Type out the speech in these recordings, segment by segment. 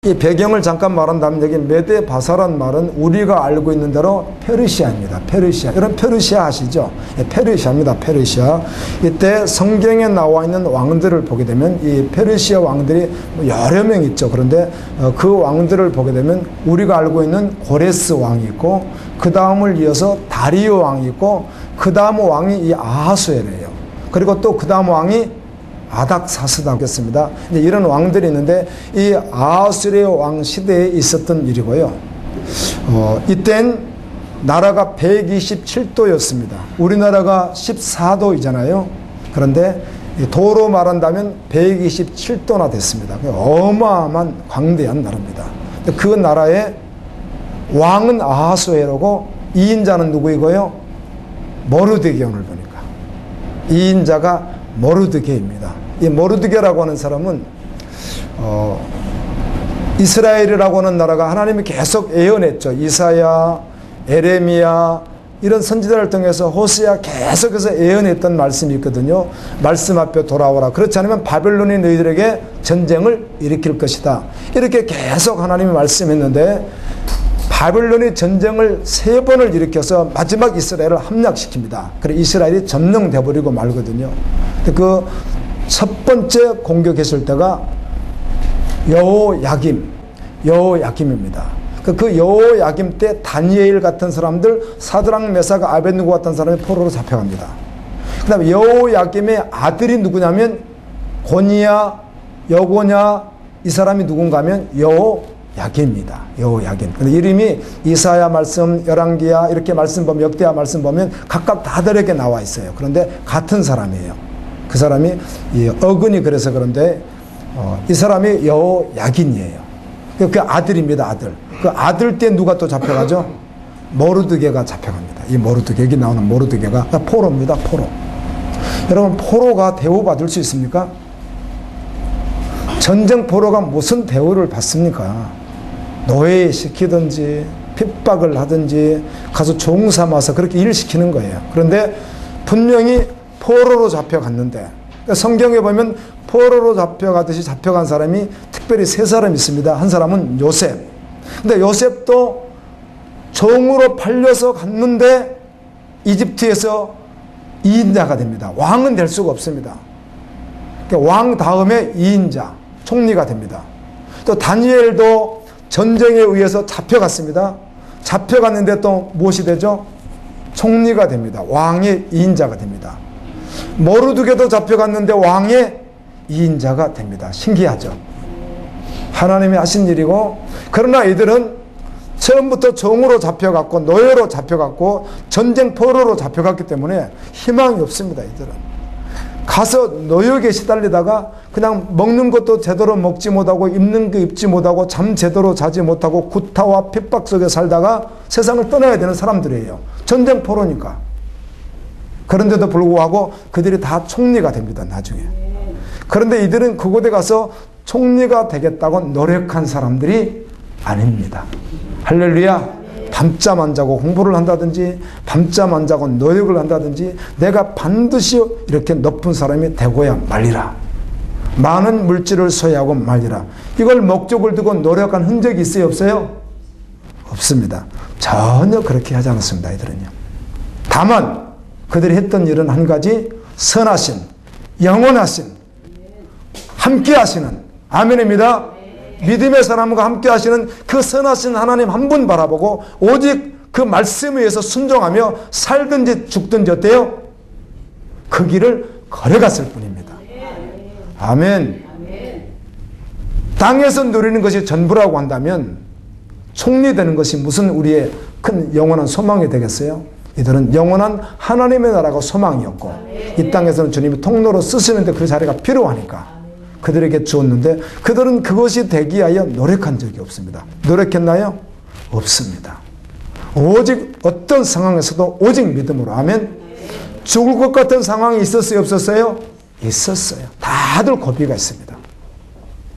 이 배경을 잠깐 말한다면 여기 메데바사란 말은 우리가 알고 있는 대로 페르시아입니다. 페르시아. 여러분 페르시아 아시죠? 예, 페르시아입니다. 페르시아. 이때 성경에 나와 있는 왕들을 보게 되면 이 페르시아 왕들이 여러 명 있죠. 그런데 그 왕들을 보게 되면 우리가 알고 있는 고레스 왕이 있고 그 다음을 이어서 다리오 왕이 있고 그 다음 왕이 이 아하수에르예요. 그리고 또 그 다음 왕이 아닥사스다겠습니다. 이런 왕들이 있는데 이 아하수에르 왕 시대에 있었던 일이고요. 이땐 나라가 127도였습니다. 우리나라가 14도이잖아요. 그런데 도로 말한다면 127도나 됐습니다. 어마어마한 광대한 나라입니다. 그 나라의 왕은 아하수에르고 2인자는 누구이고요? 모르드게 오늘 보니까 2인자가 모르드게입니다. 이 모르드게라고 하는 사람은 이스라엘이라고 하는 나라가 하나님이 계속 예언했죠. 이사야, 에레미야 이런 선지자를 통해서 호세아 계속해서 예언했던 말씀이 있거든요. 말씀 앞에 돌아오라. 그렇지 않으면 바벨론이 너희들에게 전쟁을 일으킬 것이다. 이렇게 계속 하나님이 말씀했는데 바벨론이 전쟁을 3번을 일으켜서 마지막 이스라엘을 함락시킵니다. 그래 이스라엘이 점령돼버리고 말거든요. 그 첫 번째 공격했을 때가 여호야김입니다. 그 여호야김 때 다니엘 같은 사람들, 사드락 메삭 아벳느고 같은 사람이 포로로 잡혀갑니다. 그 다음에 여호야김의 아들이 누구냐면 고니야, 여고냐 이 사람이 누군가 하면 여호야김입니다. 여호야김. 근데 이름이 이사야 말씀, 열왕기야 이렇게 말씀 보면 역대하 말씀 보면 각각 다들에게 나와 있어요. 그런데 같은 사람이에요. 그 사람이 어근이 그래서 그런데 이 사람이 여호야긴이에요. 그 아들입니다. 아들. 그 아들 때 누가 또 잡혀가죠? 모르드게가 잡혀갑니다. 이 모르드게, 여기 나오는 모르드게가 포로입니다. 포로. 여러분 포로가 대우받을 수 있습니까? 전쟁 포로가 무슨 대우를 받습니까? 노예시키든지 핍박을 하든지 가서 종 삼아서 그렇게 일을 시키는 거예요. 그런데 분명히 포로로 잡혀갔는데 성경에 보면 포로로 잡혀가듯이 잡혀간 사람이 특별히 3사람 있습니다. 한 사람은 요셉. 근데 요셉도 종으로 팔려서 갔는데 이집트에서 2인자가 됩니다. 왕은 될 수가 없습니다. 왕 다음에 2인자, 총리가 됩니다. 또 다니엘도 전쟁에 의해서 잡혀갔습니다. 잡혀갔는데 또 무엇이 되죠? 총리가 됩니다. 왕의 2인자가 됩니다. 모르드게도 잡혀갔는데 왕의 2인자가 됩니다. 신기하죠? 하나님이 하신 일이고, 그러나 이들은 처음부터 종으로 잡혀갔고 노예로 잡혀갔고 전쟁 포로로 잡혀갔기 때문에 희망이 없습니다. 이들은 가서 노역에 시달리다가 그냥 먹는 것도 제대로 먹지 못하고 입는 거 입지 못하고 잠 제대로 자지 못하고 구타와 핍박 속에 살다가 세상을 떠나야 되는 사람들이에요. 전쟁 포로니까. 그런데도 불구하고 그들이 다 총리가 됩니다. 나중에. 그런데 이들은 그곳에 가서 총리가 되겠다고 노력한 사람들이 아닙니다. 할렐루야. 밤잠 안 자고 공부를 한다든지 밤잠 안 자고 노력을 한다든지 내가 반드시 이렇게 높은 사람이 되고야 말리라. 많은 물질을 소유하고 말리라. 이걸 목적을 두고 노력한 흔적이 있어요? 없어요? 없습니다. 전혀 그렇게 하지 않았습니다. 이들은요. 다만 그들이 했던 일은 한 가지, 선하신, 영원하신, 함께 하시는, 아멘입니다. 믿음의 사람과 함께 하시는 그 선하신 하나님 한 분 바라보고 오직 그 말씀에 의해서 순종하며 살든지 죽든지 어때요? 그 길을 걸어갔을 뿐입니다. 아멘. 땅에서 누리는 것이 전부라고 한다면 총리 되는 것이 무슨 우리의 큰 영원한 소망이 되겠어요? 이들은 영원한 하나님의 나라가 소망이었고 이 땅에서는 주님이 통로로 쓰시는데 그 자리가 필요하니까 그들에게 주었는데 그들은 그것이 되기 위하여 노력한 적이 없습니다. 노력했나요? 없습니다. 오직 어떤 상황에서도 오직 믿음으로. 아멘. 죽을 것 같은 상황이 있었어요? 없었어요? 있었어요. 다들 고비가 있습니다.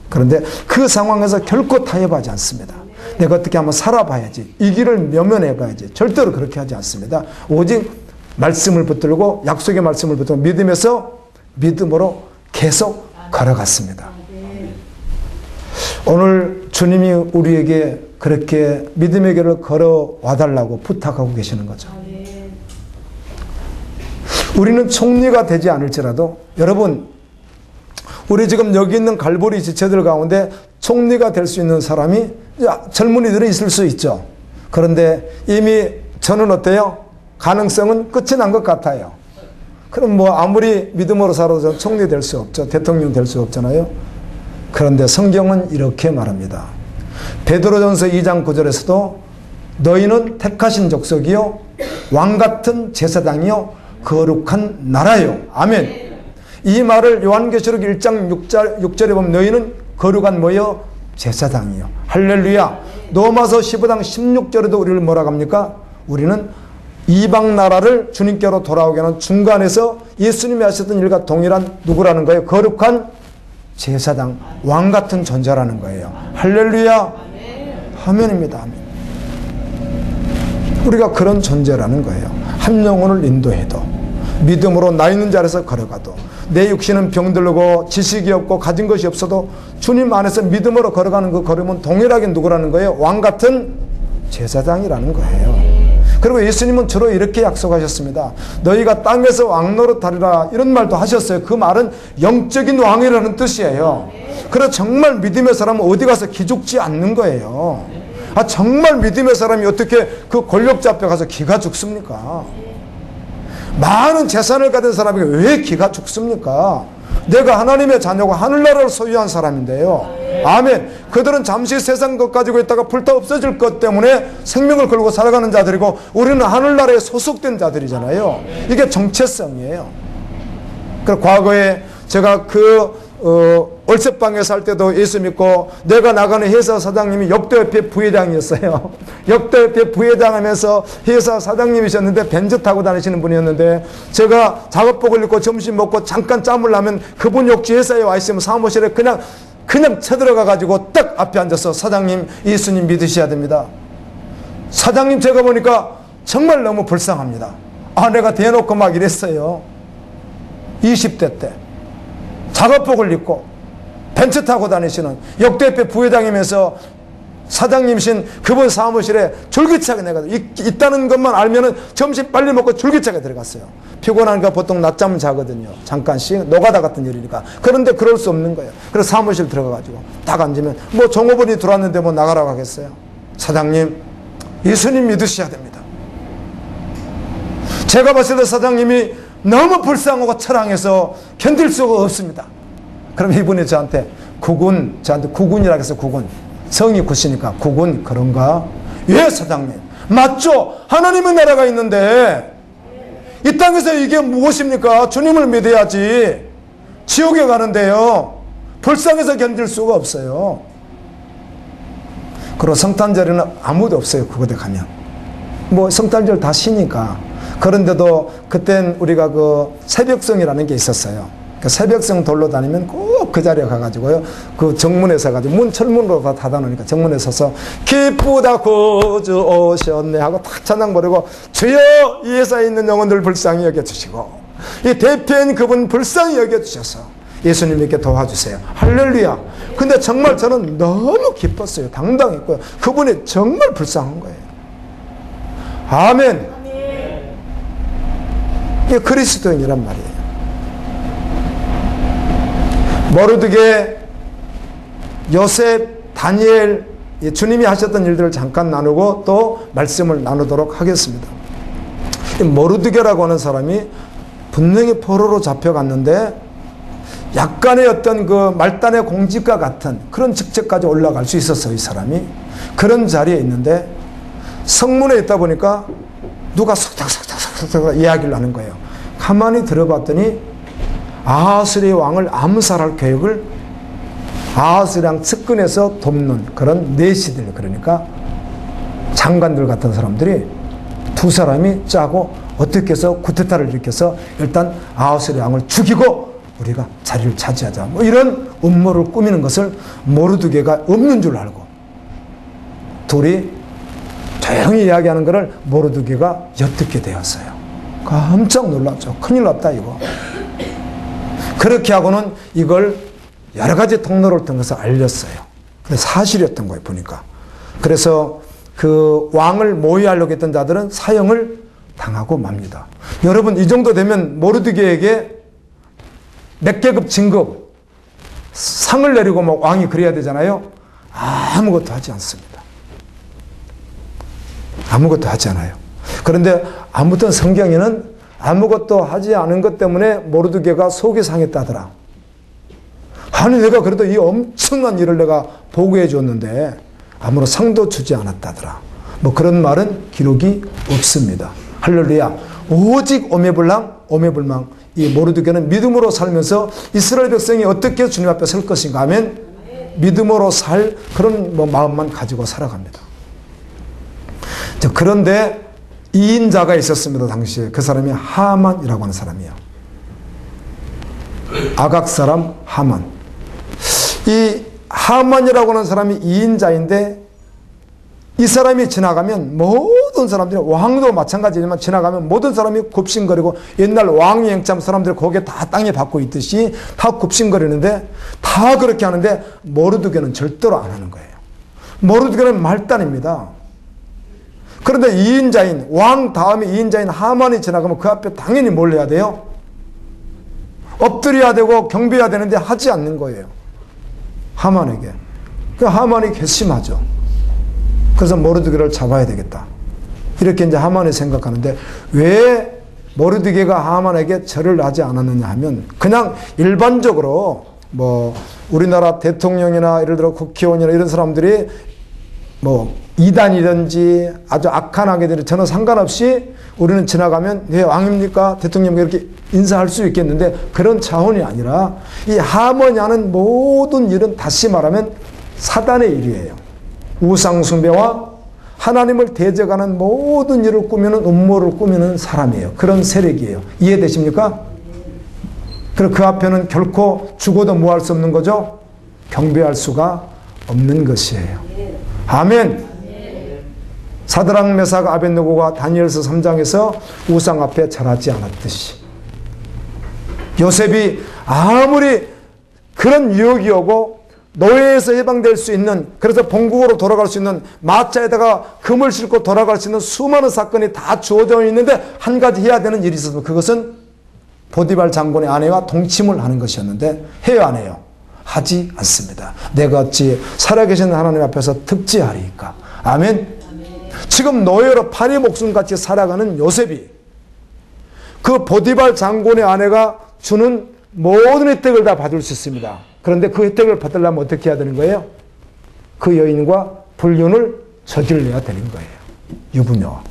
그런데 그 상황에서 결코 타협하지 않습니다. 내가 어떻게 한번 살아봐야지. 이 길을 면면해봐야지. 절대로 그렇게 하지 않습니다. 오직 말씀을 붙들고 약속의 말씀을 붙들고 믿음으로 계속 걸어갔습니다. 오늘 주님이 우리에게 그렇게 믿음의 길을 걸어와 달라고 부탁하고 계시는 거죠. 우리는 총리가 되지 않을지라도 여러분, 우리 지금 여기 있는 갈보리 지체들 가운데 총리가 될 수 있는 사람이 젊은이들이 있을 수 있죠. 그런데 이미 저는 어때요? 가능성은 끝이 난 것 같아요. 그럼 뭐 아무리 믿음으로 살아도 총리 될 수 없죠. 대통령 될 수 없잖아요. 그런데 성경은 이렇게 말합니다. 베드로전서 2장 9절에서도 너희는 택하신 족속이요 왕같은 제사장이요 거룩한 나라요. 아멘. 이 말을 요한계시록 1장 6절에 보면 너희는 거룩한 뭐요? 제사장이요. 할렐루야. 로마서 15장 16절에도 우리를 뭐라고 합니까? 우리는 이방 나라를 주님께로 돌아오게 하는 중간에서 예수님이 하셨던 일과 동일한 누구라는 거예요? 거룩한 제사장, 왕 같은 존재라는 거예요. 할렐루야. 아멘입니다. 아멘. 우리가 그런 존재라는 거예요. 한 영혼을 인도해도, 믿음으로 나 있는 자리에서 걸어가도, 내 육신은 병들고 지식이 없고 가진 것이 없어도 주님 안에서 믿음으로 걸어가는 그 걸음은 동일하게 누구라는 거예요? 왕 같은 제사장이라는 거예요. 그리고 예수님은 주로 이렇게 약속하셨습니다. 너희가 땅에서 왕 노릇하리라, 이런 말도 하셨어요. 그 말은 영적인 왕이라는 뜻이에요. 그래서 정말 믿음의 사람은 어디 가서 기죽지 않는 거예요. 정말 믿음의 사람이 어떻게 그 권력자 앞에 가서 기가 죽습니까? 많은 재산을 가진 사람이 왜 기가 죽습니까? 내가 하나님의 자녀고 하늘나라를 소유한 사람인데요. 아멘. 그들은 잠시 세상 것 가지고 있다가 불타 없어질 것 때문에 생명을 걸고 살아가는 자들이고, 우리는 하늘나라에 소속된 자들이잖아요. 이게 정체성이에요. 그래서 과거에 제가 월세방에 살 때도 예수 믿고, 내가 나가는 회사 사장님이 역도협회 부회장이었어요. 역도협회 부회장 하면서 회사 사장님이셨는데 벤츠 타고 다니시는 분이었는데, 제가 작업복을 입고 점심 먹고 잠깐 짬을 나면 그분 역시 회사에 와 있으면 사무실에 그냥 쳐들어가 가지고 딱 앞에 앉아서, 사장님, 예수님 믿으셔야 됩니다. 사장님 제가 보니까 정말 너무 불쌍합니다. 내가 대놓고 막 이랬어요. 20대 때 작업복을 입고 벤츠 타고 다니시는 역대협회 부회장이면서 사장님이신 그분 사무실에 줄기차게 내가 있다는 것만 알면은 점심 빨리 먹고 줄기차게 들어갔어요. 피곤하니까 보통 낮잠 자거든요. 잠깐씩 노가다 같은 일이니까. 그런데 그럴 수 없는 거예요. 그래서 사무실 들어가가지고 딱 앉으면 뭐 종업원이 들어왔는데 뭐 나가라고 하겠어요. 사장님, 예수님 믿으셔야 됩니다. 제가 봤을 때 사장님이 너무 불쌍하고 처량해서 견딜 수가 없습니다. 그럼 이분이 저한테 구군이라고 해서 구군. 성이 굳으니까 구군 그런가? 예, 사장님. 맞죠? 하나님의 나라가 있는데 이 땅에서 이게 무엇입니까? 주님을 믿어야지. 지옥에 가는데요. 불쌍해서 견딜 수가 없어요. 그리고 성탄절에는 아무도 없어요. 그곳에 가면. 뭐 성탄절 다 쉬니까. 그런데도 그땐 우리가 그 새벽성이라는 게 있었어요. 그 새벽성 돌로 다니면 꼭 그 자리에 가가지고요, 그 정문에 서가지고 철문으로 다 닫아놓으니까 정문에 서서 기쁘다 구주 오셨네 하고 탁 찬양 부르고, 주여 이 회사에 있는 영혼들 불쌍히 여겨주시고 이 대표인 그분 불쌍히 여겨주셔서 예수님께 도와주세요. 할렐루야. 근데 정말 저는 너무 기뻤어요. 당당했고요. 그분이 정말 불쌍한 거예요. 아멘. 이게 그리스도인이란 말이에요. 모르드게, 요셉, 다니엘, 주님이 하셨던 일들을 잠깐 나누고 또 말씀을 나누도록 하겠습니다. 모르드게라고 하는 사람이 분명히 포로로 잡혀갔는데 약간의 어떤 그 말단의 공직과 같은 그런 직책까지 올라갈 수 있었어요. 이 사람이 그런 자리에 있는데 성문에 있다 보니까 누가 속닥속닥 이야기를 하는 거예요. 가만히 들어봤더니 아하스의 왕을 암살할 계획을 아하스랑 측근에서 돕는 그런 내시들, 그러니까 장관들 같은 사람들이 두 사람이 짜고 어떻게 해서 쿠데타를 일으켜서 일단 아하스의 왕을 죽이고 우리가 자리를 차지하자, 뭐 이런 음모를 꾸미는 것을 모르드게가 없는 줄 알고 둘이 조용히 이야기하는 것을 모르드게가 엿듣게 되었어요. 깜짝 놀랐죠. 큰일 났다 이거. 그렇게 하고는 이걸 여러 가지 통로를 통해서 알렸어요. 그래서 사실이었던 거예요, 보니까. 그래서 그 왕을 모의하려고 했던 자들은 사형을 당하고 맙니다. 여러분, 이 정도 되면 모르드게에게 몇 계급 진급, 상을 내리고 뭐 왕이 그래야 되잖아요. 아무것도 하지 않습니다. 아무것도 하지 않아요. 그런데 아무튼 성경에는 아무것도 하지 않은 것 때문에 모르드게가 속이 상했다더라. 아니, 내가 그래도 이 엄청난 일을 내가 보고해 줬는데 아무런 상도 주지 않았다더라. 뭐 그런 말은 기록이 없습니다. 할렐루야. 오직 오매불망 이 모르드게는 믿음으로 살면서 이스라엘 백성이 어떻게 주님 앞에 설 것인가 하면 믿음으로 살 그런 뭐 마음만 가지고 살아갑니다. 그런데 이인자가 있었습니다. 당시에. 그 사람이 하만이라고 하는 사람이에요. 아각 사람 하만. 이 하만이라고 하는 사람이 이인자인데 이 사람이 지나가면 모든 사람들이, 왕도 마찬가지지만 지나가면 모든 사람이 굽신거리고, 옛날 왕여행참 사람들이 거기에 다 땅에 박고 있듯이 다 굽신거리는데, 다 그렇게 하는데 모르드게는 절대로 안 하는 거예요. 모르드게는 말단입니다. 그런데 이인자인, 왕 다음에 이인자인 하만이 지나가면 그 앞에 당연히 뭘 해야 돼요? 엎드려야 되고 경배해야 되는데 하지 않는 거예요. 하만에게. 그 하만이 괘씸하죠. 그래서 모르드게를 잡아야 되겠다. 이렇게 이제 하만이 생각하는데, 왜 모르드게가 하만에게 절을 하지 않았느냐 하면, 그냥 일반적으로 뭐 우리나라 대통령이나 예를 들어 국회의원이나 이런 사람들이 뭐 이단이든지 아주 악한 악애들이 전혀 상관없이 우리는 지나가면 네, 왕입니까? 대통령입니까? 이렇게 인사할 수 있겠는데, 그런 차원이 아니라 이 하만이 하는 모든 일은 다시 말하면 사단의 일이에요. 우상숭배와 하나님을 대적하는 모든 일을 꾸미는, 음모를 꾸미는 사람이에요. 그런 세력이에요. 이해되십니까? 그리고 그 앞에는 결코 죽어도 뭐 할 수 없는 거죠? 경배할 수가 없는 것이에요. 아멘. 사드락 메삭 아벳느고가 다니엘서 3장에서 우상 앞에 절하지 않았듯이, 요셉이 아무리 그런 유혹이 오고 노예에서 해방될 수 있는, 그래서 본국으로 돌아갈 수 있는, 마차에다가 금을 싣고 돌아갈 수 있는 수많은 사건이 다 주어져 있는데 한 가지 해야 되는 일이 있었어요. 그것은 보디발 장군의 아내와 동침을 하는 것이었는데, 해요 안 해요? 하지 않습니다. 내가 어찌 살아계신 하나님 앞에서 득지하리까? 아멘. 지금 노예로 파리 목숨같이 살아가는 요셉이 그 보디발 장군의 아내가 주는 모든 혜택을 다 받을 수 있습니다. 그런데 그 혜택을 받으려면 어떻게 해야 되는 거예요? 그 여인과 불륜을 저질러야 되는 거예요. 유부녀.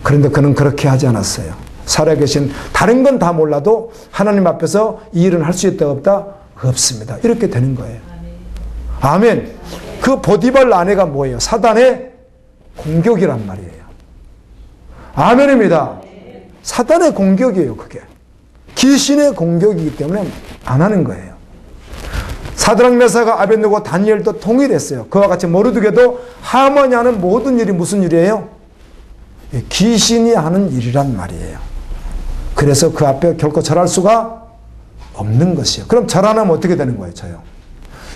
그런데 그는 그렇게 하지 않았어요. 살아계신, 다른 건 다 몰라도 하나님 앞에서 이 일은 할 수 있다 없다? 없습니다. 이렇게 되는 거예요. 아멘. 그 보디발 아내가 뭐예요? 사단의 공격이란 말이에요. 아멘입니다. 사단의 공격이에요, 그게. 귀신의 공격이기 때문에 안 하는 거예요. 사드락 메삭 아벳느고 다니엘도 통일했어요. 그와 같이 모르드게도 하만이 하는 모든 일이 무슨 일이에요? 귀신이 하는 일이란 말이에요. 그래서 그 앞에 결코 절할 수가 없는 것이에요. 그럼 절 안 하면 어떻게 되는 거예요? 저요.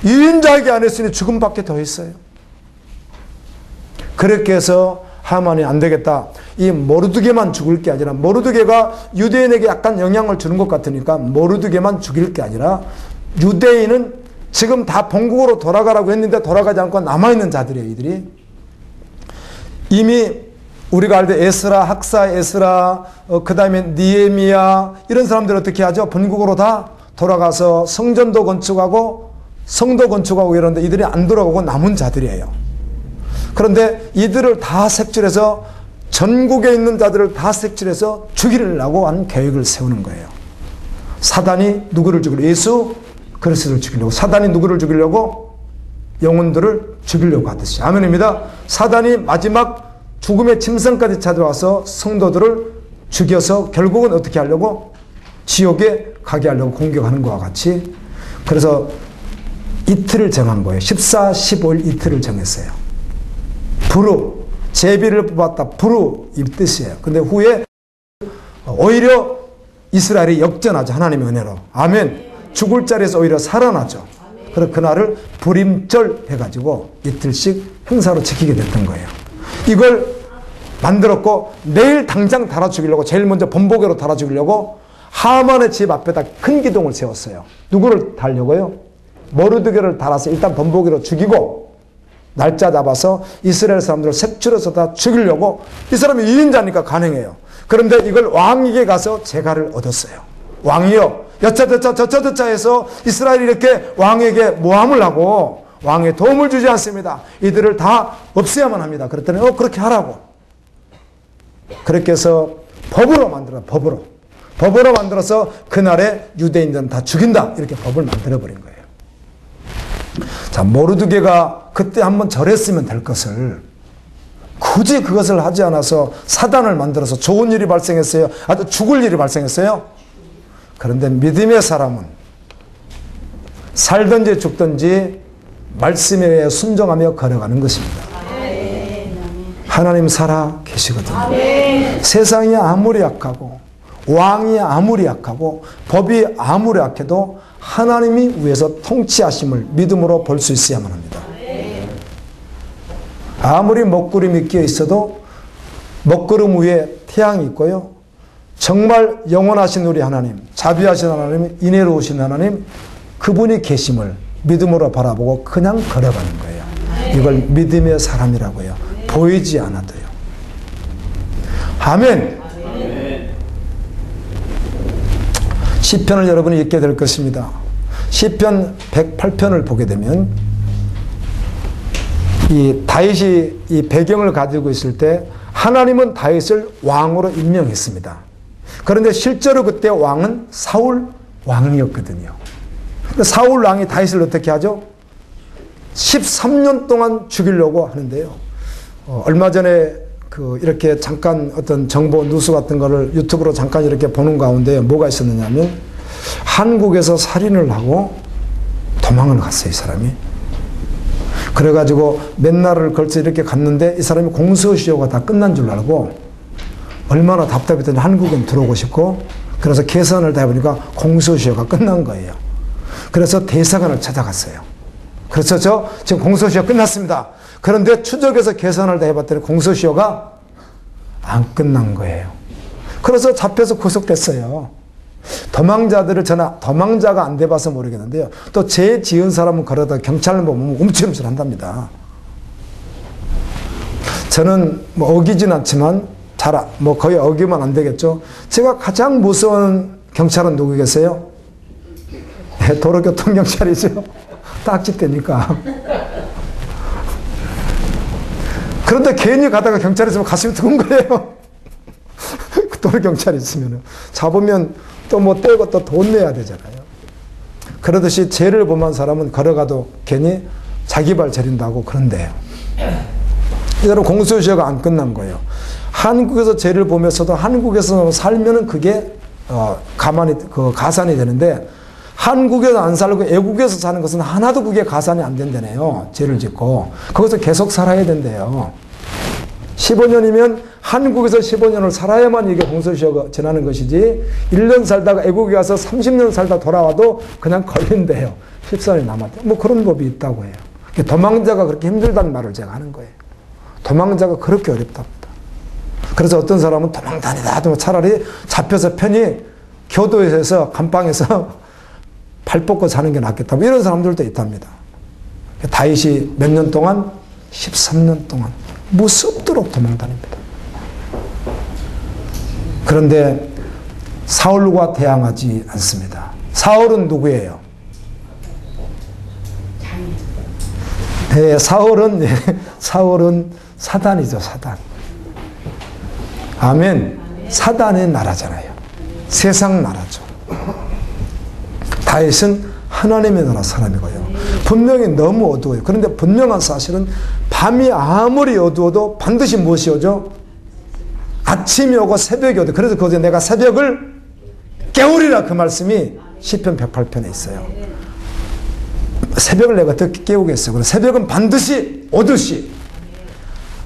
이인자에게 안 했으니 죽음밖에 더 있어요. 그렇게 해서 하만이 안 되겠다. 이 모르드게만 죽을 게 아니라, 모르드게가 유대인에게 약간 영향을 주는 것 같으니까 모르드게만 죽일 게 아니라, 유대인은 지금 다 본국으로 돌아가라고 했는데 돌아가지 않고 남아있는 자들이에요. 이들이 이미 우리가 알 때 에스라, 학사 에스라, 그 다음에 니에미야, 이런 사람들 어떻게 하죠? 본국으로 다 돌아가서 성전도 건축하고 성도 건축하고 이러는데 이들이 안 돌아가고 남은 자들이에요. 그런데 이들을 다 색출해서, 전국에 있는 자들을 다 색출해서 죽이려고 하는 계획을 세우는 거예요. 사단이 누구를 죽이려고? 예수 그리스도를 죽이려고. 사단이 누구를 죽이려고? 영혼들을 죽이려고 하듯이. 아멘입니다. 사단이 마지막 죽음의 침상까지 찾아와서 성도들을 죽여서 결국은 어떻게 하려고? 지옥에 가게 하려고 공격하는 것과 같이. 그래서 이틀을 정한 거예요. 14, 15일 이틀을 정했어요. 부르, 제비를 뽑았다. 부르, 이 뜻이에요. 근데 후에 오히려 이스라엘이 역전하죠. 하나님의 은혜로. 아멘. 죽을 자리에서 오히려 살아나죠. 그래서 그날을 불임절 해가지고 이틀씩 행사로 지키게 됐던 거예요. 이걸 만들었고 내일 당장 달아 죽이려고 제일 먼저 번복으로 달아 죽이려고 하만의 집 앞에다 큰 기둥을 세웠어요. 누구를 달려고요? 모르드게를 달아서 일단 번복으로 죽이고 날짜 잡아서 이스라엘 사람들을 색출해서 다 죽이려고. 이 사람이 2인자니까 가능해요. 그런데 이걸 왕에게 가서 재가를 얻었어요. 왕이요, 여차저차 해서 이스라엘이 이렇게 왕에게 모함을 하고 왕의 도움을 주지 않습니다. 이들을 다 없애야만 합니다. 그랬더니 그렇게 하라고. 그렇게 해서 법으로 만들어서 그날에 유대인들은 다 죽인다, 이렇게 법을 만들어버린 거예요. 자, 모르드게가 그때 한번 절했으면 될 것을 굳이 그것을 하지 않아서 사단을 만들어서 좋은 일이 발생했어요? 아주 죽을 일이 발생했어요? 그런데 믿음의 사람은 살든지 죽든지 말씀에 의해 순종하며 걸어가는 것입니다. 하나님 살아 계시거든요. 세상이 아무리 약하고 왕이 아무리 약하고 법이 아무리 약해도 하나님이 위에서 통치하심을 믿음으로 볼 수 있어야만 합니다. 아무리 먹구름이 끼어 있어도 먹구름 위에 태양이 있고요. 정말 영원하신 우리 하나님, 자비하신 하나님, 인애로우신 하나님, 그분이 계심을 믿음으로 바라보고 그냥 걸어가는 거예요. 이걸 믿음의 사람이라고 해요. 보이지 않아도요. 아멘. 시편을 여러분이 읽게 될 것입니다. 시편 108편을 보게 되면 이 다윗이 이 배경을 가지고 있을 때 하나님은 다윗을 왕으로 임명했습니다. 그런데 실제로 그때 왕은 사울 왕이었거든요. 사울 왕이 다윗을 어떻게 하죠? 13년 동안 죽이려고 하는데요. 얼마 전에 이렇게 잠깐 어떤 정보 뉴스 같은 거를 유튜브로 잠깐 이렇게 보는 가운데 뭐가 있었느냐면 한국에서 살인을 하고 도망을 갔어요, 이 사람이. 그래가지고 몇 날을 걸쳐 이렇게 갔는데 이 사람이 공소시효가 다 끝난 줄 알고 얼마나 답답했더니 한국엔 들어오고 싶고, 그래서 계산을 다 해보니까 공소시효가 끝난 거예요. 그래서 대사관을 찾아갔어요. 그래서 지금 공소시효 끝났습니다. 그런데 추적해서 계산을 다 해봤더니 공소시효가 안 끝난 거예요. 그래서 잡혀서 구속됐어요. 도망자들을 도망자가 안 돼봐서 모르겠는데요. 또 죄 지은 사람은 그러다 경찰을 보면 움찔움찔 한답니다. 저는 어기진 않지만 거의 어기면 안 되겠죠. 제가 가장 무서운 경찰은 누구겠어요? 네, 도로교통경찰이죠. 딱지 떼니까. 그런데 괜히 가다가 경찰이 있으면 가슴이 두근 거예요. 도로경찰이 있으면. 잡으면 또 떼고 또 돈 내야 되잖아요. 그러듯이 죄를 범한 사람은 걸어가도 괜히 자기 발 저린다고 그런데요. 이대로 공소시효가 안 끝난 거예요. 한국에서 죄를 보면서도 한국에서 살면은 그게 가산이 되는데, 한국에서 안 살고 애국에서 사는 것은 하나도 그게 가산이 안 된다네요. 죄를 짓고. 거기서 계속 살아야 된대요. 15년이면 한국에서 15년을 살아야만 이게 공소시효가 지나는 것이지, 1년 살다가 애국에 가서 30년 살다 돌아와도 그냥 걸린대요. 14년이 남았대요. 그런 법이 있다고 해요. 도망자가 그렇게 힘들다는 말을 제가 하는 거예요. 도망자가 그렇게 어렵답니다. 그래서 어떤 사람은 도망 다니다 하더라도 차라리 잡혀서 편히 교도소에서 감방에서 발 뻗고 사는 게 낫겠다. 이런 사람들도 있답니다. 다윗이 몇 년 동안? 13년 동안 무섭도록 도망다닙니다. 그런데 사울과 대항하지 않습니다. 사울은 누구예요? 네, 사울은 사단이죠, 사단. 아멘. 사단의 나라잖아요. 세상 나라죠. 다윗은 하나님의 나라 사람이고요. 분명히 너무 어두워요. 그런데 분명한 사실은 밤이 아무리 어두워도 반드시 무엇이 오죠? 아침이 오고 새벽이 오죠. 그래서 거기서 내가 새벽을 깨우리라, 그 말씀이 시편 108편에 있어요. 새벽을 내가 어떻게 깨우겠어요? 그래서 새벽은 반드시 오듯이,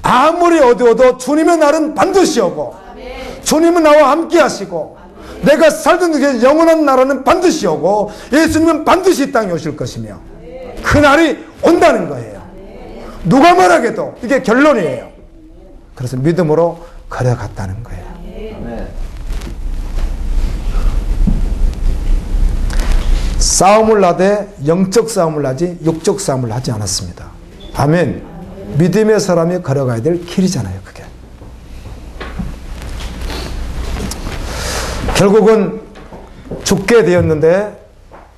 아무리 어두워도 주님의 날은 반드시 오고, 주님은 나와 함께 하시고, 내가 살던 그 영원한 나라는 반드시 오고, 예수님은 반드시 이 땅에 오실 것이며, 그날이 온다는 거예요. 누가 뭐라해도 이게 결론이에요. 그래서 믿음으로 걸어갔다는 거예요. 싸움을 하되 영적 싸움을 하지 육적 싸움을 하지 않았습니다. 아멘. 믿음의 사람이 걸어가야 될 길이잖아요, 그게. 결국은 죽게 되었는데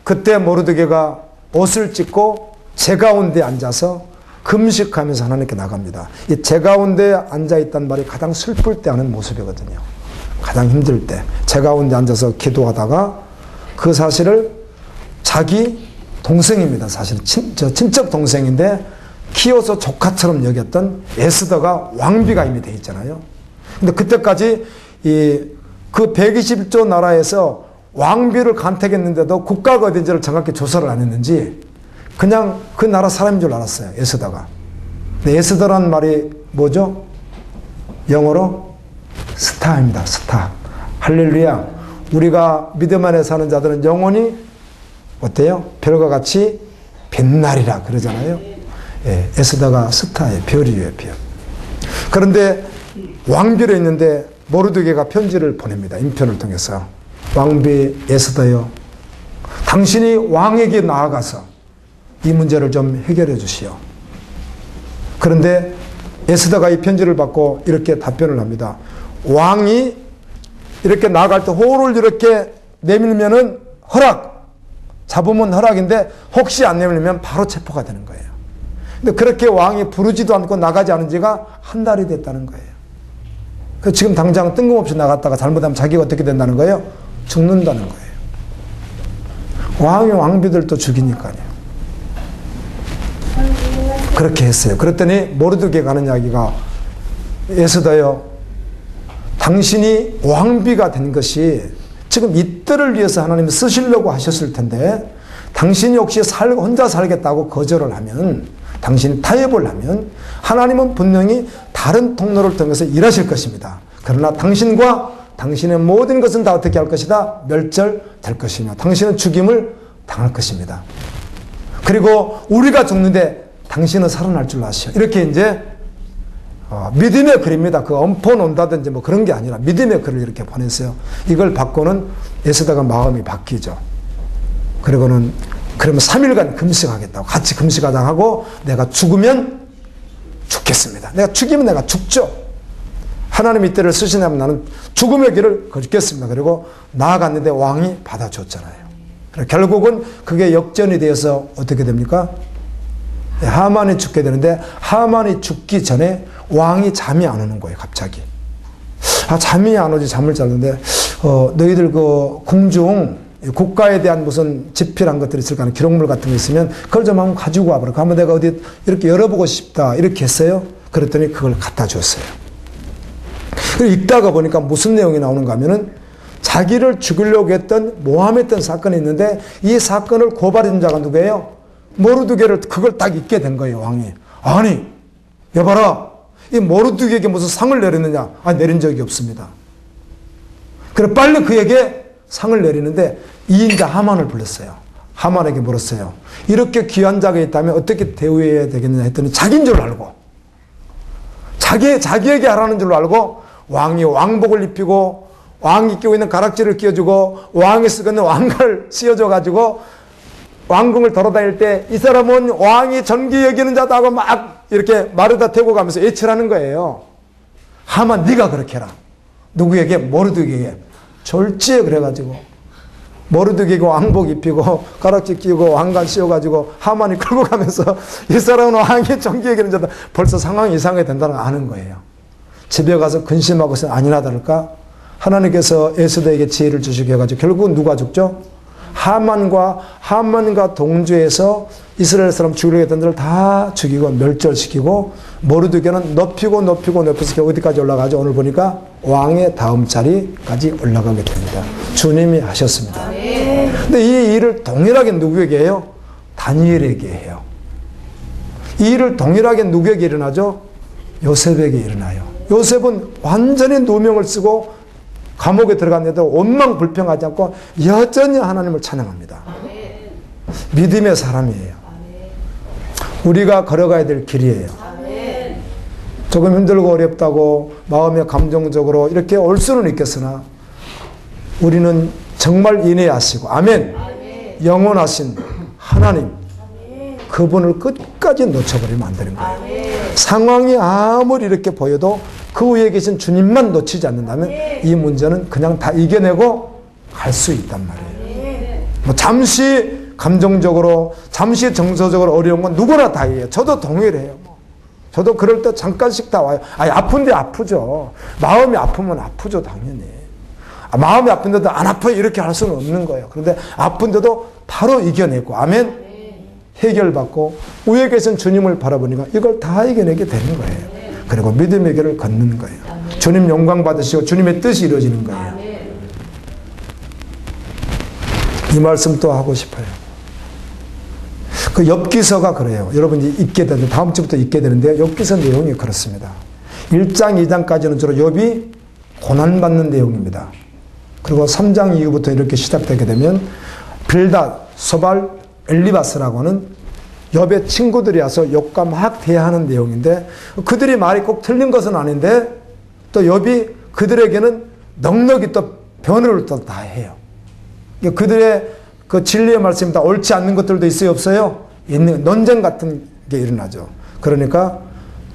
그때 모르드게가 옷을 찢고 제 가운데 앉아서 금식하면서 하나님께 나갑니다. 이 제 가운데 앉아있단 말이 가장 슬플 때 하는 모습이거든요. 가장 힘들 때 제 가운데 앉아서 기도하다가 그 사실을 자기 동생입니다. 사실 친척 동생인데 키워서 조카처럼 여겼던 에스더가 왕비가 이미 돼 있잖아요. 근데 그때까지 그 121조 나라에서 왕비를 간택했는데도 국가가 어딘지를 정확히 조사를 안 했는지 그냥 그 나라 사람인 줄 알았어요. 에스더가. 근데 에스더란 말이 뭐죠? 영어로 스타입니다. 스타. 할렐루야. 우리가 믿음 안에 사는 자들은 영원히 어때요? 별과 같이 빛나리라 그러잖아요. 예, 에스더가 스타예요. 별이에요, 별. 그런데 왕비로 있는데 모르드게가 편지를 보냅니다. 인편을 통해서. 왕비 에스더요. 당신이 왕에게 나아가서 이 문제를 좀 해결해 주시오. 그런데 에스더가 이 편지를 받고 이렇게 답변을 합니다. 왕이 이렇게 나아갈 때 호를 이렇게 내밀면은 허락. 잡으면 허락인데 혹시 안 내밀면 바로 체포가 되는 거예요. 근데 그렇게 왕이 부르지도 않고 나가지 않은 지가 한 달이 됐다는 거예요. 그래서 지금 당장 뜬금없이 나갔다가 잘못하면 자기가 어떻게 된다는 거예요? 죽는다는 거예요. 왕이 왕비들도 죽이니까요. 그렇게 했어요. 그랬더니 모르드게가 하는 이야기가 에스더요. 당신이 왕비가 된 것이 지금 이때를 위해서 하나님이 쓰시려고 하셨을 텐데 당신이 혹시 혼자 살겠다고 거절을 하면 당신이 타협을 하면 하나님은 분명히 다른 통로를 통해서 일하실 것입니다. 그러나 당신과 당신의 모든 것은 다 어떻게 할 것이다? 멸절될 것이며 당신은 죽임을 당할 것입니다. 그리고 우리가 죽는데 당신은 살아날 줄 아시오. 이렇게 이제 믿음의 글입니다. 그 엄포 논다든지 뭐 그런 게 아니라 믿음의 글을 이렇게 보냈어요. 이걸 받고는 에스더가 마음이 바뀌죠. 그리고는 그러면 3일간 금식하겠다고 같이 금식하자 하고 내가 죽으면 죽겠습니다. 내가 죽이면 내가 죽죠. 하나님 이때를 쓰시냐면 나는 죽음의 길을 걷겠습니다. 그리고 나아갔는데 왕이 받아줬잖아요. 결국은 그게 역전이 되어서 어떻게 됩니까? 하만이 죽게 되는데 하만이 죽기 전에 왕이 잠이 안 오는 거예요. 갑자기. 잠이 안 오지 잠을 자는데 너희들 그 궁중 국가에 대한 무슨 집필한 것들이 있을 거 아니에요. 기록물 같은 거 있으면 그걸 좀 한번 가지고 와보라. 한번 내가 어디 이렇게 열어보고 싶다. 이렇게 했어요. 그랬더니 그걸 갖다 줬어요. 읽다가 보니까 무슨 내용이 나오는가 하면은 자기를 죽이려고 했던 모함했던 사건이 있는데 이 사건을 고발한 자가 누구예요? 모르드게를 그걸 딱 읽게 된 거예요. 왕이. 아니 여봐라 이 모르드게에게 무슨 상을 내렸느냐? 내린 적이 없습니다. 그래 빨리 그에게 상을 내리는데 이인자 하만을 불렀어요. 하만에게 물었어요. 이렇게 귀한 자가 있다면 어떻게 대우해야 되겠느냐 했더니 자기인 줄 알고 자기에게 하라는 줄 알고 왕이 왕복을 입히고 왕이 끼고 있는 가락지를 끼워주고 왕이 쓰고 있는 왕관을 씌워줘가지고 왕궁을 돌아다닐 때 이 사람은 왕이 전기 여기는 자다 하고 막 이렇게 말에다 태고 가면서 예치라는 거예요. 하만 네가 그렇게 해라. 누구에게? 모르드게에게. 졸지에 그래가지고 모르드게에게 왕복 입히고 가락지 끼고 왕관 씌워가지고 하만이 끌고 가면서 이 사람은 왕이 전기 여기는 자다. 벌써 상황이 이상하게 된다는 걸 아는 거예요. 집에 가서 근심하고서 아니나 다를까 하나님께서 에스더에게 지혜를 주시게 해가지고 결국은 누가 죽죠? 하만과 동조해서 이스라엘 사람 죽이려고 했던 들을 다 죽이고 멸절시키고 모르드게는 높여서 어디까지 올라가죠? 오늘 보니까 왕의 다음 자리까지 올라가게 됩니다. 주님이 하셨습니다. 근데 이 일을 동일하게 누구에게 해요? 다니엘에게 해요. 이 일을 동일하게 누구에게 일어나죠? 요셉에게 일어나요. 요셉은 완전히 누명을 쓰고 감옥에 들어갔는데도 원망불평하지 않고 여전히 하나님을 찬양합니다. 믿음의 사람이에요. 우리가 걸어가야 될 길이에요. 조금 힘들고 어렵다고 마음에 감정적으로 이렇게 올 수는 있겠으나 우리는 정말 인내하시고 아멘. 영원하신 하나님 그분을 끝까지 놓쳐버리면 안 되는 거예요. 상황이 아무리 이렇게 보여도 그 위에 계신 주님만 놓치지 않는다면 이 문제는 그냥 다 이겨내고 갈 수 있단 말이에요. 뭐 잠시 감정적으로 잠시 정서적으로 어려운 건 누구나 다 해요. 저도 동일해요. 저도 그럴 때 잠깐씩 다 와요. 아니, 아픈데 아프죠. 마음이 아프면 아프죠, 당연히. 마음이 아픈데도 안 아파요 이렇게 할 수는 없는 거예요. 그런데 아픈데도 바로 이겨내고 아멘. 해결받고 위에 계신 주님을 바라보니까 이걸 다 이겨내게 되는 거예요. 그리고 믿음의 길을 걷는 거예요. 주님 영광 받으시고 주님의 뜻이 이루어지는 거예요. 이 말씀 또 하고 싶어요. 그 욥기서가 그래요. 여러분이 읽게 되는데 다음 주부터 읽게 되는데 욥기서 내용이 그렇습니다. 1장 2장까지는 주로 욥이 고난받는 내용입니다. 그리고 3장 이후부터 이렇게 시작되게 되면 빌닷, 소발, 엘리바스라고 하는 욥의 친구들이 와서 욥과 막 대화하는 내용인데 그들이 말이 꼭 틀린 것은 아닌데 또 욥이 그들에게는 넉넉히 또 변호를 또 다 해요. 그들의 그 진리의 말씀이 다 옳지 않는 것들도 있어요, 없어요? 있는 논쟁 같은 게 일어나죠. 그러니까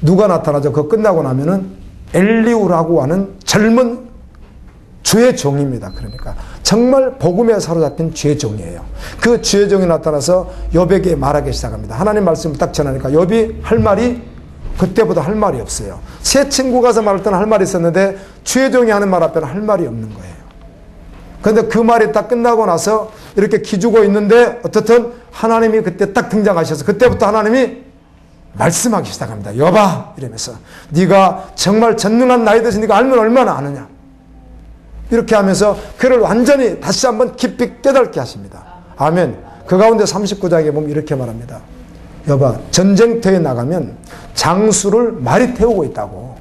누가 나타나죠? 그거 끝나고 나면은 엘리우라고 하는 젊은 주의 종입니다. 그러니까 정말 복음에 사로잡힌 주의 종이에요. 그 주의 종이 나타나서 욥에게 말하기 시작합니다. 하나님 말씀을 딱 전하니까 욥이 할 말이 그때보다 할 말이 없어요. 새 친구 가서 말할 때는 할 말이 있었는데 주의 종이 하는 말 앞에는 할 말이 없는 거예요. 그런데 그 말이 딱 끝나고 나서 이렇게 기주고 있는데 어떻든 하나님이 그때 딱 등장하셔서 그때부터 하나님이 말씀하기 시작합니다. 욥아 이러면서 네가 정말 전능한 나에 대해서 네가 알면 얼마나 아느냐. 이렇게 하면서 그를 완전히 다시 한번 깊이 깨닫게 하십니다. 아멘. 그 가운데 39장에 보면 이렇게 말합니다. 욥아 전쟁터에 나가면 장수를 말이 태우고 있다고.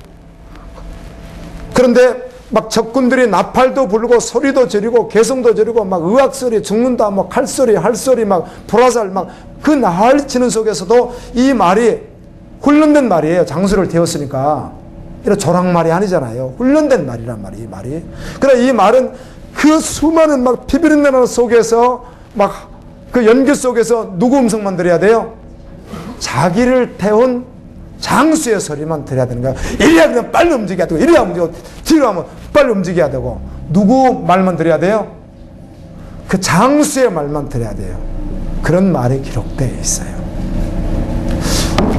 그런데 막 적군들이 나팔도 불고 소리도 지르고 개성도 지르고 막 의악소리 죽는다 뭐 칼소리 할소리 막 불화살 막 그 난리치는 속에서도 이 말이 훈련된 말이에요. 장수를 태웠으니까. 이런 조랑말이 아니잖아요. 훈련된 말이란 말이에요, 이 말이. 그래, 이 말은 그 수많은 막 피비린내 속에서 막 그 연기 속에서 누구 음성만 들어야 돼요? 자기를 태운 장수의 소리만 들어야 되는 거야. 이래야 그냥 빨리 움직여야 되고, 이래야 움직여, 뒤로 하면 빨리 움직여야 되고, 누구 말만 들어야 돼요? 그 장수의 말만 들어야 돼요. 그런 말이 기록되어 있어요.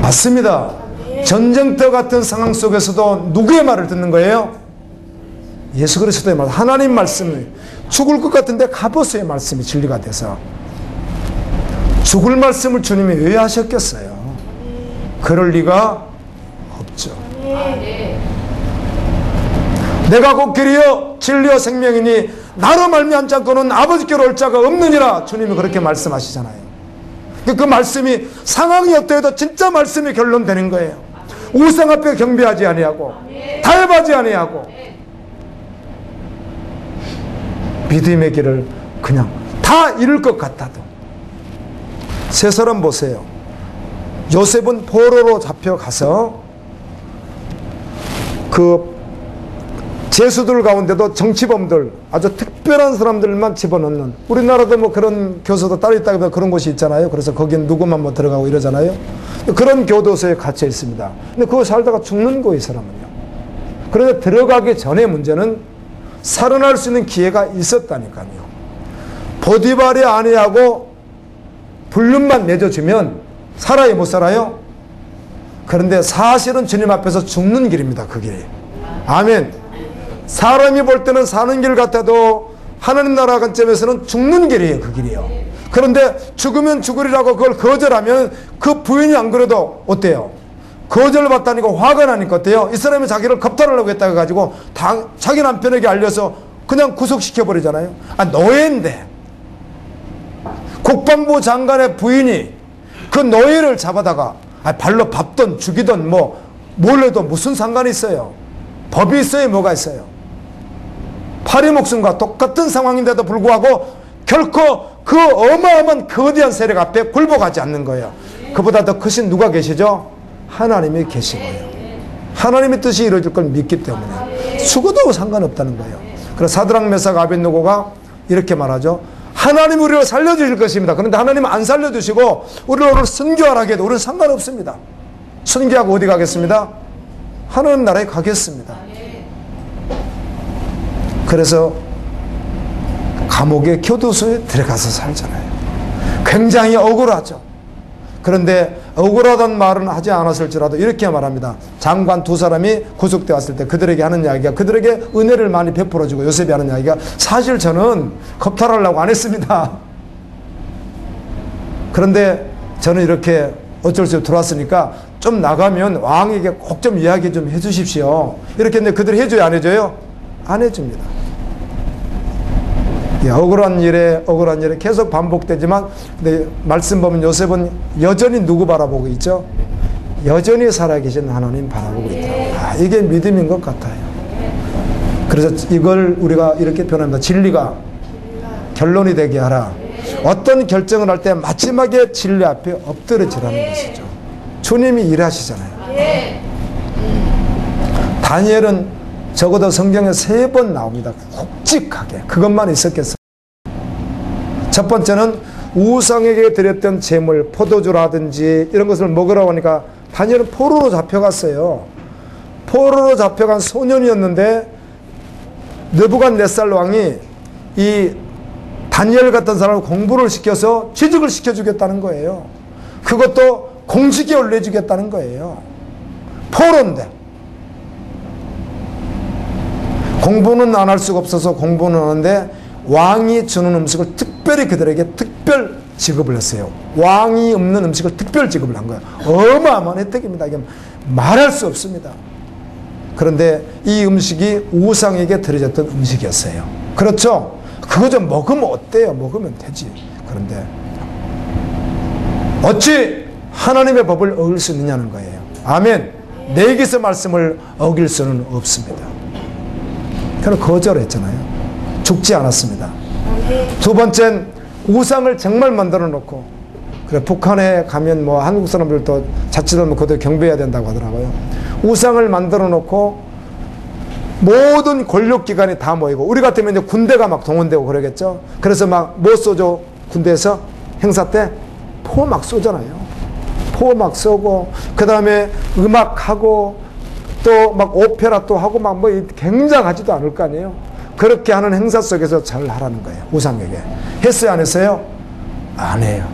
맞습니다. 전쟁터 같은 상황 속에서도 누구의 말을 듣는 거예요? 예수 그리스도의 말, 하나님 말씀을 죽을 것 같은데 가보스의 말씀이 진리가 돼서 죽을 말씀을 주님이 왜 하셨겠어요? 그럴 리가 없죠. 내가 곧 길이요 진리요 생명이니 나로 말미암지 않고는 아버지께로 올 자가 없느니라 주님이 그렇게 말씀하시잖아요. 그 말씀이 상황이 어때도 진짜 말씀이 결론되는 거예요. 우상 앞에 경배하지 아니하고 타협하지 아니하고 믿음의 길을 그냥 다 잃을 것 같아도. 세 사람 보세요. 요셉은 포로로 잡혀가서 그 죄수들 가운데도 정치범들 아주 특별한 사람들만 집어넣는, 우리나라도 뭐 그런 교도소 따로 있다고 그런 곳이 있잖아요. 그래서 거긴 누구만 뭐 들어가고 이러잖아요. 그런 교도소에 갇혀 있습니다. 근데 그거 살다가 죽는 거예요, 이 사람은요. 그런데 들어가기 전에 문제는 살아날 수 있는 기회가 있었다니까요. 보디발이 아니하고 불륜만 맺어주면 살아요, 못 살아요? 그런데 사실은 주님 앞에서 죽는 길입니다, 그 길이. 아멘. 사람이 볼 때는 사는 길 같아도 하나님 나라 관점에서는 죽는 길이에요, 그 길이요. 그런데 죽으면 죽으리라고 그걸 거절하면 그 부인이 안 그래도 어때요? 거절받다니까 화가 나니까 어때요? 이 사람이 자기를 겁탈하려고 했다고 해가지고 자기 남편에게 알려서 그냥 구속시켜버리잖아요. 아, 노예인데 국방부 장관의 부인이 그 노예를 잡아다가 발로 밟든 죽이든 뭘 해도 무슨 상관이 있어요? 법이 있어요, 뭐가 있어요? 파리 목숨과 똑같은 상황인데도 불구하고 결코 그 어마어마한 거대한 세력 앞에 굴복하지 않는 거예요. 그보다 더 크신 누가 계시죠? 하나님이 계시고요. 하나님의 뜻이 이루어질 걸 믿기 때문에 죽어도 상관없다는 거예요. 그래서 사드락 메삭 아벳느고가 이렇게 말하죠. 하나님 우리를 살려주실 것입니다. 그런데 하나님은 안 살려주시고 우리를 오늘 순교하라고 해도 우리는 상관없습니다. 순교하고 어디 가겠습니다? 하나님 나라에 가겠습니다. 그래서 감옥의 교도소에 들어가서 살잖아요. 굉장히 억울하죠. 그런데 억울하다는 말은 하지 않았을지라도 이렇게 말합니다. 장관 두 사람이 구속되어 왔을 때 그들에게 하는 이야기가, 그들에게 은혜를 많이 베풀어주고 요셉이 하는 이야기가, 사실 저는 겁탈하려고 안 했습니다. 그런데 저는 이렇게 어쩔 수 없이 들어왔으니까 좀 나가면 왕에게 꼭 좀 이야기 좀 해주십시오. 이렇게 했는데 그들이 해줘요, 안 해줘요? 안 해줍니다. 억울한 일에 계속 반복되지만, 근데 말씀 보면 요셉은 여전히 누구 바라보고 있죠? 여전히 살아계신 하나님 바라보고 있다. 이게 믿음인 것 같아요. 그래서 이걸 우리가 이렇게 표현합니다. 진리가 결론이 되게 하라. 어떤 결정을 할 때 마지막에 진리 앞에 엎드려지라는 것이죠. 주님이 일하시잖아요. 다니엘은 적어도 성경에 3번 나옵니다. 굵직하게. 그것만 있었겠어요. 첫 번째는 우상에게 드렸던 재물, 포도주라든지 이런 것을 먹으라고 하니까 다니엘은 포로로 잡혀갔어요. 포로로 잡혀간 소년이었는데 느부갓네살 왕이 이 다니엘 같은 사람을 공부를 시켜서 취직을 시켜주겠다는 거예요. 그것도 공직에 올려주겠다는 거예요. 포로인데. 공부는 안 할 수가 없어서 공부는 하는데 왕이 주는 음식을 특별히 그들에게 특별 지급을 했어요. 왕이 없는 음식을 특별 지급을 한 거예요. 어마어마한 혜택입니다. 이게 말할 수 없습니다. 그런데 이 음식이 우상에게 드려졌던 음식이었어요. 그렇죠? 그거 좀 먹으면 어때요? 먹으면 되지. 그런데 어찌 하나님의 법을 어길 수 있느냐는 거예요. 아멘. 내게서 말씀을 어길 수는 없습니다. 그래서 거절했잖아요. 죽지 않았습니다. 두 번째는 우상을 정말 만들어 놓고, 그래 북한에 가면 뭐 한국 사람들도 자칫하면 그들 경배해야 된다고 하더라고요. 우상을 만들어 놓고 모든 권력기관이 다 모이고, 우리 같으면 이제 군대가 막 동원되고 그러겠죠. 그래서 막 뭐 쏘죠? 군대에서 행사 때 포 막 쏘잖아요. 포 막 쏘고, 그 다음에 음악하고 또 막 오페라 또 하고 막 뭐 굉장하지도 않을 거 아니에요. 그렇게 하는 행사 속에서 잘 하라는 거예요. 우상에게. 했어요, 안 했어요? 안 해요.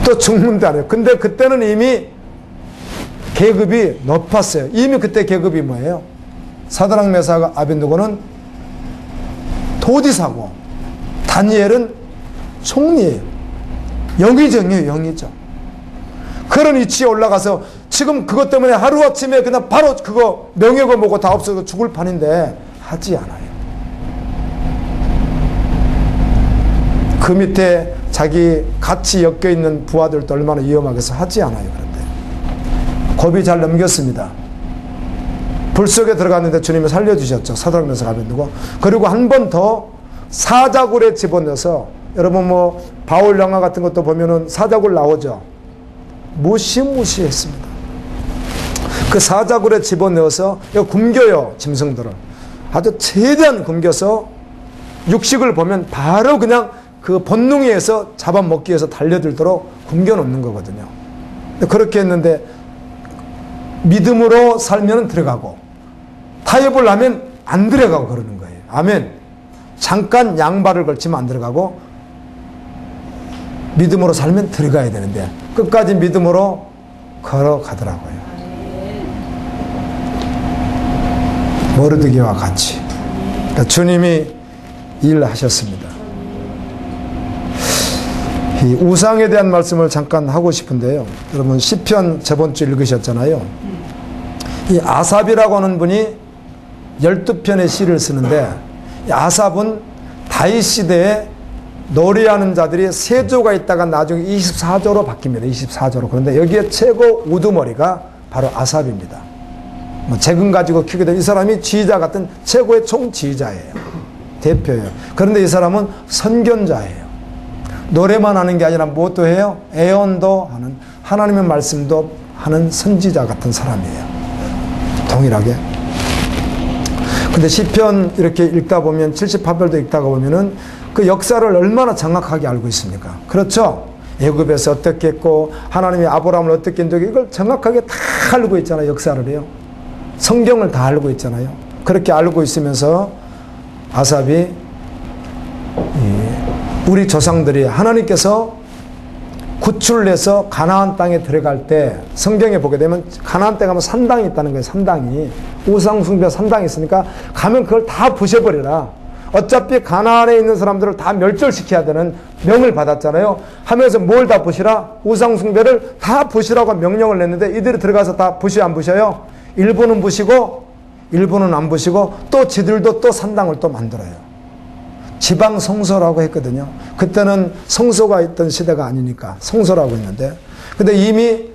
또 죽는데 안 해요. 근데 그때는 이미 계급이 높았어요. 이미 그때 계급이 뭐예요? 사드락 메삭 아벳느고는 도지사고 다니엘은 총리예요. 영의정이에요. 영의정. 그런 위치에 올라가서 지금 그것 때문에 하루아침에 그냥 바로 그거 명예고 뭐고 다 없어서 죽을 판인데 하지 않아요. 그 밑에 자기 같이 엮여있는 부하들도 얼마나 위험하겠어. 하지 않아요. 그런데 고비 잘 넘겼습니다. 불 속에 들어갔는데 주님이 살려주셨죠. 사드락 메삭 아벳느고. 그리고 한 번 더 사자굴에 집어넣어서, 여러분 뭐 바울 영화 같은 것도 보면은 사자굴 나오죠. 무시무시했습니다. 그 사자굴에 집어넣어서 굶겨요. 짐승들을 아주 최대한 굶겨서 육식을 보면 바로 그냥 그 본능에 의해서 잡아먹기 위해서 달려들도록 굶겨놓는 거거든요. 그렇게 했는데 믿음으로 살면 들어가고 타협을 하면 안 들어가고 그러는 거예요. 아멘. 잠깐 양발을 걸치면 안 들어가고 믿음으로 살면 들어가야 되는데 끝까지 믿음으로 걸어가더라고요. 모르드게와 같이. 그러니까 주님이 일하셨습니다. 이 우상에 대한 말씀을 잠깐 하고 싶은데요. 여러분 시편 저번 주 읽으셨잖아요. 이 아삽이라고 하는 분이 12편의 시를 쓰는데, 아삽은 다윗 시대에 노래하는 자들이 3조가 있다가 나중에 24조로 바뀝니다. 24조로. 그런데 여기에 최고 우두머리가 바로 아삽입니다. 뭐 재금 가지고 키우게 된 이 사람이 지휘자 같은 최고의 총지휘자예요. 대표예요. 그런데 이 사람은 선견자예요. 노래만 하는 게 아니라 무엇도 해요? 애언도 하는, 하나님의 말씀도 하는 선지자 같은 사람이에요. 동일하게. 근데 시편 이렇게 읽다 보면 78편도 읽다가 보면은 그 역사를 얼마나 정확하게 알고 있습니까? 그렇죠? 애굽에서 어떻게 했고 하나님이 아브라함을 어떻게 했는지 이걸 정확하게 다 알고 있잖아요. 역사를요. 성경을 다 알고 있잖아요. 그렇게 알고 있으면서 아삽이 우리 조상들이 하나님께서 구출해서 가나안 땅에 들어갈 때 성경에 보게 되면 가나안 땅에 가면 산당이 있다는 거예요. 산당이. 우상숭배 산당이 있으니까 가면 그걸 다 부셔버려라. 어차피 가나안에 있는 사람들을 다 멸절시켜야 되는 명을 받았잖아요. 하면서 뭘 다 부시라? 우상숭배를 다 부시라고 명령을 냈는데 이들이 들어가서 다 부셔 안 부셔요? 일부는 부시고 일부는 안 부시고 또 지들도 또 산당을 또 만들어요. 지방 성소라고 했거든요. 그때는 성소가 있던 시대가 아니니까 성소라고 했는데, 근데 이미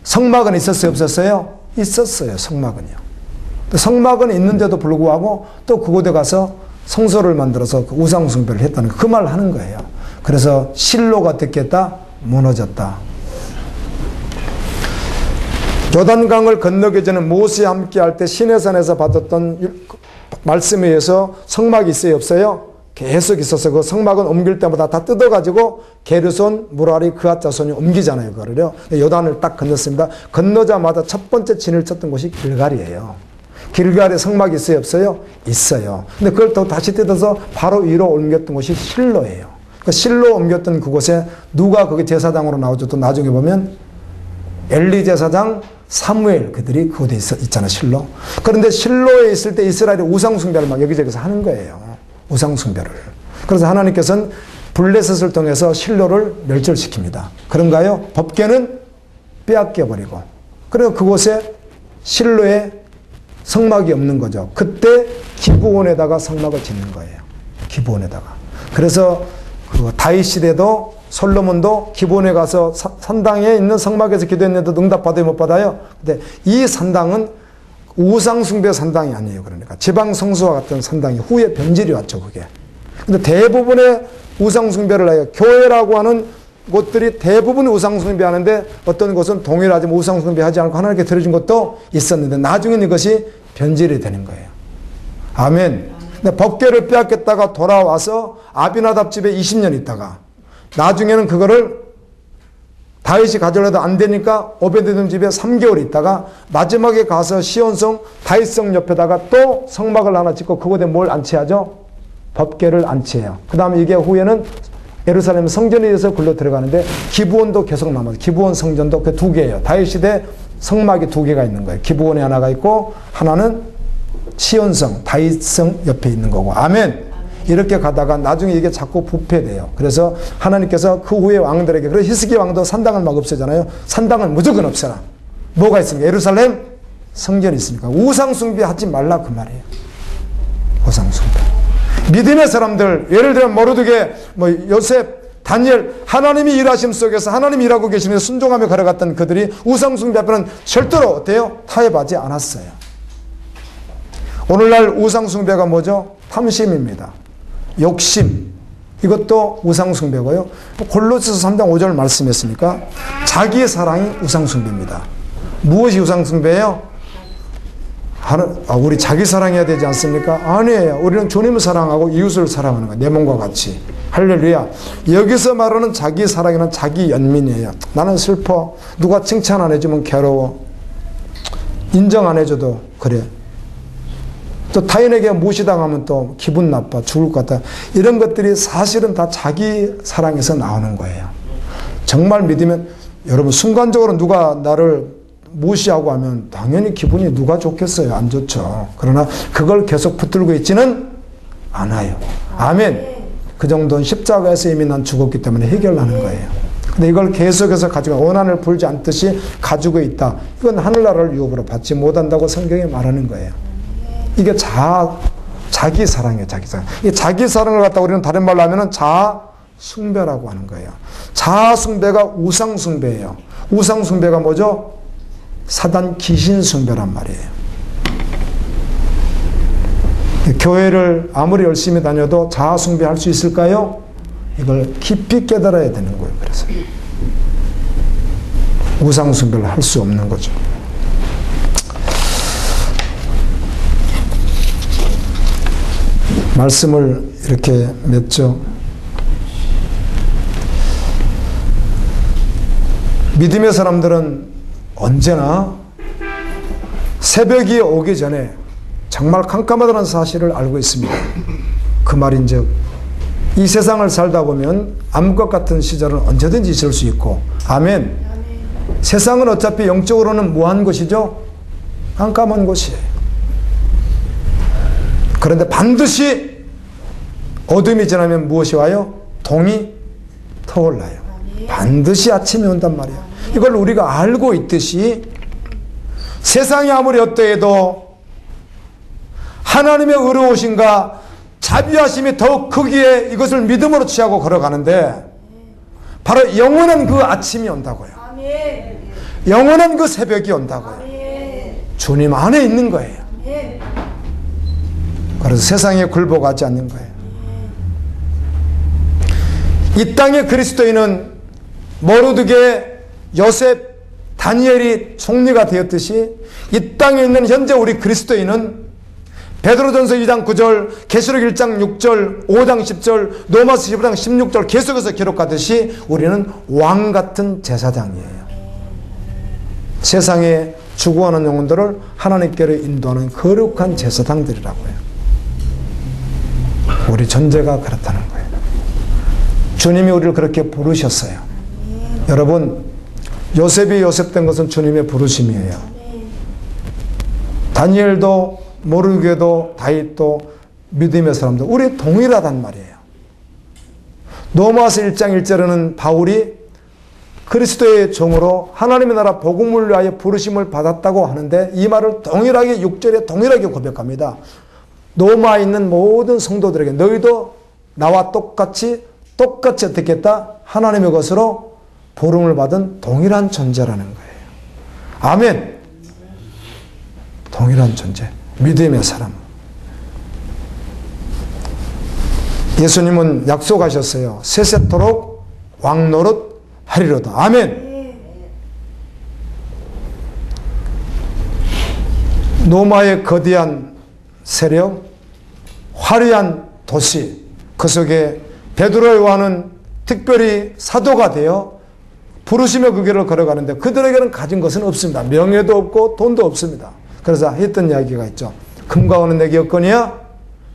성막은 있었어요, 없었어요? 있었어요, 성막은요. 성막은 있는데도 불구하고 또 그곳에 가서 성소를 만들어서 그 우상숭배를 했다는 그 말을 하는 거예요. 그래서 실로가 듣겠다, 무너졌다. 요단강을 건너기 전에 모세와 함께 할 때 시내산에서 받았던 말씀에 의해서 성막이 있어요, 없어요? 계속 있어서 그 성막은 옮길 때마다 다 뜯어가지고 게르손, 무라리, 그앗 자손이 옮기잖아요, 그거를요. 요단을 딱 건넜습니다. 건너자마자 첫 번째 진을 쳤던 곳이 길갈이에요. 길갈에 성막이 있어요, 없어요? 있어요. 근데 그걸 또 다시 뜯어서 바로 위로 옮겼던 곳이 실로예요. 그 실로 옮겼던 그곳에 누가 거기 제사장으로 나오죠? 또 나중에 보면 엘리 제사장, 사무엘 그들이 그곳에 있잖아요, 실로. 그런데 실로에 있을 때 이스라엘이 우상숭배를 막 여기저기서 하는 거예요. 우상숭배를. 그래서 하나님께서는 블레셋을 통해서 실로를 멸절시킵니다. 그런가요? 법궤는 빼앗겨버리고. 그래서 그곳에 실로에 성막이 없는 거죠. 그때 기브온에다가 성막을 짓는 거예요. 기브온에다가. 그래서 그 다윗 시대도 솔로몬도 기브온에 가서 산당에 있는 성막에서 기도했는데도 응답받아요, 못 받아요? 근데 이 산당은 우상숭배 산당이 아니에요. 그러니까 지방성소와 같은 산당이 후에 변질이 왔죠, 그게. 근데 대부분의 우상숭배를 해요. 교회라고 하는 곳들이 대부분 우상숭배 하는데 어떤 곳은 동일하지만 우상숭배 하지 않고 하나님께 드려준 것도 있었는데 나중에는 이것이 변질이 되는 거예요. 아멘. 근데 법궤를 빼앗겼다가 돌아와서 아비나답 집에 20년 있다가 나중에는 그거를 다윗이 가져려도 안 되니까 오베드돔 집에 3개월 있다가 마지막에 가서 시온성 다윗성 옆에다가 또 성막을 하나 짓고 그곳에 뭘 안치하죠? 법궤를 안치해요. 그 다음에 이게 후에는 예루살렘 성전에 의해서 굴러 들어가는데 기브온도 계속 남아요. 기브온 성전도 그 두 개예요. 다윗 시대 성막이 두 개가 있는 거예요. 기브온에 하나가 있고 하나는 시온성 다윗성 옆에 있는 거고. 아멘. 이렇게 가다가 나중에 이게 자꾸 부패돼요. 그래서 하나님께서 그 후에 왕들에게, 그래서 히스기 왕도 산당을 막 없애잖아요. 산당을 무조건 없애라. 뭐가 있습니까? 예루살렘 성전이 있으니까. 우상숭배 하지 말라 그 말이에요. 우상숭배. 믿음의 사람들, 예를 들면 모르드게, 요셉, 다니엘, 하나님이 일하심 속에서 하나님이 일하고 계시면서 순종하며 걸어갔던 그들이 우상숭배 앞에는 절대로 어때요? 타협하지 않았어요. 오늘날 우상숭배가 뭐죠? 탐심입니다. 욕심. 이것도 우상숭배고요. 골로새서 3장 5절 말씀했으니까 자기의 사랑이 우상숭배입니다. 무엇이 우상숭배예요? 우리 자기 사랑해야 되지 않습니까? 아니에요. 우리는 주님을 사랑하고 이웃을 사랑하는 거예요. 내 몸과 같이. 할렐루야. 여기서 말하는 자기 사랑이란 자기 연민이에요. 나는 슬퍼. 누가 칭찬 안 해주면 괴로워. 인정 안 해줘도 그래. 또 타인에게 무시당하면 또 기분 나빠, 죽을 것 같다. 이런 것들이 사실은 다 자기 사랑에서 나오는 거예요. 정말 믿으면 여러분 순간적으로 누가 나를 무시하고 하면 당연히 기분이 누가 좋겠어요? 안 좋죠. 그러나 그걸 계속 붙들고 있지는 않아요. 아멘. 그 정도는 십자가에서 이미 난 죽었기 때문에 해결하는 거예요. 근데 이걸 계속해서 가지고 원한을 풀지 않듯이 가지고 있다. 이건 하늘나라를 유업으로 받지 못한다고 성경에 말하는 거예요. 이게 자기 사랑이에요, 자기 사랑. 이 자기 사랑을 갖다 우리는 다른 말로 하면은 자아 숭배라고 하는 거예요. 자아 숭배가 우상 숭배예요. 우상 숭배가 뭐죠? 사단 귀신 숭배란 말이에요. 교회를 아무리 열심히 다녀도 자아 숭배할 수 있을까요? 이걸 깊이 깨달아야 되는 거예요. 그래서 우상숭배를 할 수 없는 거죠. 말씀을 이렇게 맺죠. 믿음의 사람들은 언제나 새벽이 오기 전에 정말 깜깜하다는 사실을 알고 있습니다. 그 말인즉 이 세상을 살다 보면 암과 같은 시절은 언제든지 있을 수 있고, 아멘. 세상은 어차피 영적으로는 뭐한 것이죠? 깜깜한 곳이에요. 그런데 반드시 어둠이 지나면 무엇이 와요? 동이 터올라요. 반드시 아침이 온단 말이에요. 이걸 우리가 알고 있듯이 세상이 아무리 어떠해도 하나님의 의로우신가 자비하심이 더욱 크기에 이것을 믿음으로 취하고 걸어가는데 바로 영원한 그 아침이 온다고요. 영원한 그 새벽이 온다고요. 주님 안에 있는 거예요. 그래서 세상에 굴복하지 않는 거예요. 이 땅의 그리스도인은 모르드게, 요셉, 다니엘이 총리가 되었듯이 이 땅에 있는 현재 우리 그리스도인은 베드로전서 2장 9절, 계시록 1장 6절, 5장 10절, 로마서 15장 16절 계속해서 기록하듯이 우리는 왕 같은 제사장이에요. 세상에 죽어가는 영혼들을 하나님께로 인도하는 거룩한 제사장들이라고요. 우리 존재가 그렇다는 거예요. 주님이 우리를 그렇게 부르셨어요. 여러분, 요셉이 요셉된 것은 주님의 부르심이에요. 다니엘도 모르게도 다윗도 믿음의 사람들, 우리 동일하단 말이에요. 로마서 1장 1절에는 바울이 그리스도의 종으로 하나님의 나라 복음을 위하여 부르심을 받았다고 하는데 이 말을 동일하게 6절에 동일하게 고백합니다. 로마에 있는 모든 성도들에게 너희도 나와 똑같이 어떻게 했다? 하나님의 것으로 부름을 받은 동일한 존재라는 거예요. 아멘. 동일한 존재. 믿음의 사람. 예수님은 약속하셨어요. 세세토록 왕노릇 하리로다. 아멘. 로마의 거대한 세력, 화려한 도시, 그 속에 베드로 요한은 특별히 사도가 되어 부르심의 그 길을 걸어가는데 그들에게는 가진 것은 없습니다. 명예도 없고 돈도 없습니다. 그래서 했던 이야기가 있죠. 금과 은은 내게 없거니와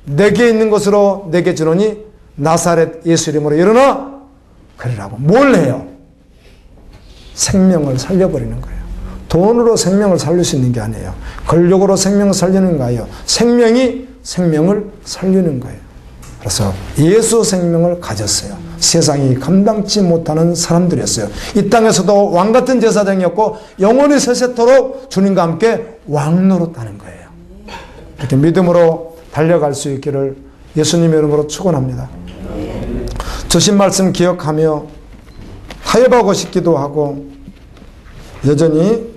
내게 있는 것으로 내게 주노니 나사렛 예수 이름으로 일어나 그러라고. 뭘 해요? 생명을 살려버리는 거예요. 돈으로 생명을 살릴 수 있는 게 아니에요. 권력으로 생명을 살리는 거예요. 생명이 생명을 살리는 거예요. 그래서 예수 생명을 가졌어요. 세상이 감당치 못하는 사람들이었어요. 이 땅에서도 왕같은 제사장이었고 영원히 세세토록 주님과 함께 왕노릇하는 거예요. 이렇게 믿음으로 달려갈 수 있기를 예수님의 이름으로 축원합니다. 주신 말씀 기억하며 타협하고 싶기도 하고 여전히